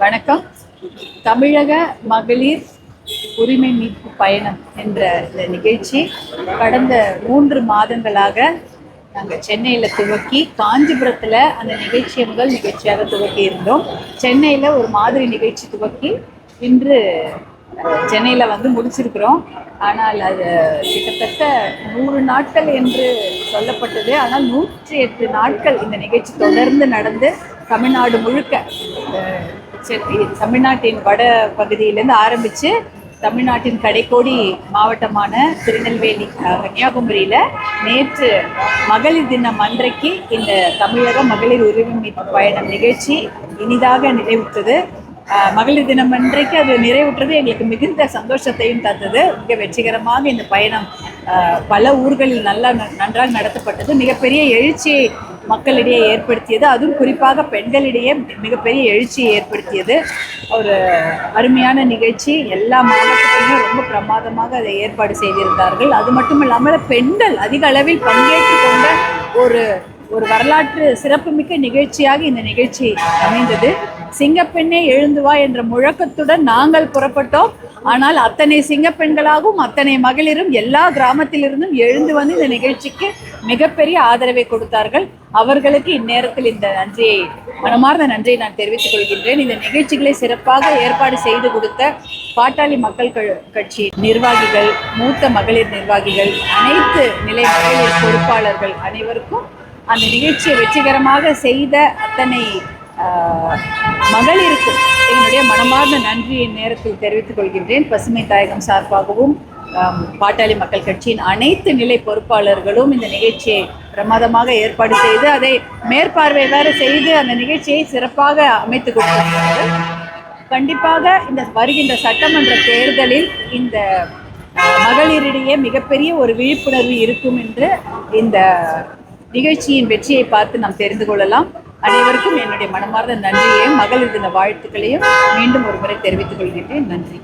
வணக்கம். தமிழக மகளிர் உரிமை மீட்பு பயணம் என்ற இந்த நிகழ்ச்சி கடந்த 3 மாதங்களாக நாங்கள் சென்னையில் துவக்கி காஞ்சிபுரத்தில் அந்த நிகழ்ச்சியை முதல் நிகழ்ச்சியாக துவக்கி இருந்தோம். சென்னையில் ஒரு மாதிரி நிகழ்ச்சி துவக்கி இன்று சென்னையில் வந்து முடிச்சிருக்கிறோம். ஆனால் அது கிட்டத்தட்ட 100 நாட்கள் என்று சொல்லப்பட்டது. ஆனால் 108 நாட்கள் இந்த நிகழ்ச்சி தொடர்ந்து நடந்து தமிழ்நாடு முழுக்க தமிழ்நாட்டின் வட பகுதியிலேருந்து ஆரம்பித்து தமிழ்நாட்டின் கடைக்கோடி மாவட்டமான திருநெல்வேலி கன்னியாகுமரியில் நேற்று மகளிர் தினம் அன்றைக்கு இந்த தமிழக மகளிர் உரிமை மீட்பு பயணம் நிகழ்ச்சி இனிதாக நிறைவுற்றது. மகளிர் தினம் அன்றைக்கு அது நிறைவுற்றது எங்களுக்கு மிகுந்த சந்தோஷத்தையும் தந்தது. மிக வெற்றிகரமாக இந்த பயணம் பல ஊர்களில் நன்றாக நடத்தப்பட்டது. மிகப்பெரிய எழுச்சியை மக்களிடையே ஏற்படுத்தியது. அதுவும் குறிப்பாக பெண்களிடையே மிகப்பெரிய எழுச்சியை ஏற்படுத்தியது. ஒரு அருமையான நிகழ்ச்சி. எல்லா மாவட்டத்திலையும் ரொம்ப பிரமாதமாக அதை ஏற்பாடு செய்திருந்தார்கள். அது மட்டும் இல்லாமல் பெண்கள் அதிக அளவில் பங்கேற்று கொண்ட ஒரு வரலாற்று சிறப்புமிக்க நிகழ்ச்சியாக இந்த நிகழ்ச்சி அமைந்தது. சிங்கப்பெண்ணே எழுந்து வா என்ற முழக்கத்துடன் நாங்கள் புறப்பட்டோம். ஆனால் அத்தனை சிங்கப்பெண்களாகவும் அத்தனை மகளிரும் எல்லா கிராமத்திலிருந்தும் எழுந்து வந்து இந்த நிகழ்ச்சிக்கு மிகப்பெரிய ஆதரவை கொடுத்தார்கள். அவர்களுக்கு இந்நேரத்தில் இந்த மனமார்ந்த நன்றியை நான் தெரிவித்துக் கொள்கின்றேன். இந்த நிகழ்ச்சிகளை சிறப்பாக ஏற்பாடு செய்து கொடுத்த பாட்டாளி மக்கள் கட்சி நிர்வாகிகள், மூத்த மகளிர் நிர்வாகிகள், அனைத்து நிலை மகளிர் பொறுப்பாளர்கள் அனைவருக்கும் அந்த நிகழ்ச்சியை வெற்றிகரமாக செய்த அத்தனை மகளிருக்கும் என்னுடைய மனமார்ந்த நன்றியை நேரத்தில் தெரிவித்துக் கொள்கின்றேன். பசுமை தாயகம் சார்பாகவும் பாட்டாளி மக்கள் கட்சியின் அனைத்து நிலை பொறுப்பாளர்களும் இந்த நிகழ்ச்சியை பிரமாதமாக ஏற்பாடு செய்து அதை மேற்பார்வை வேறு செய்து அந்த நிகழ்ச்சியை சிறப்பாக அமைத்து கொடுத்திருக்கிறார்கள். கண்டிப்பாக இந்த வருகின்ற சட்டமன்ற தேர்தலில் இந்த மகளிரிடையே மிகப்பெரிய ஒரு விழிப்புணர்வு இருக்கும் என்று இந்த நிகழ்ச்சியின் வெற்றியை பார்த்து நாம் தெரிந்து கொள்ளலாம். அனைவருக்கும் என்னுடைய மனமார்ந்த நன்றியையும் மகளிர் தின வாழ்த்துக்களையும் மீண்டும் ஒரு முறை தெரிவித்துக் கொள்கின்றேன். நன்றி.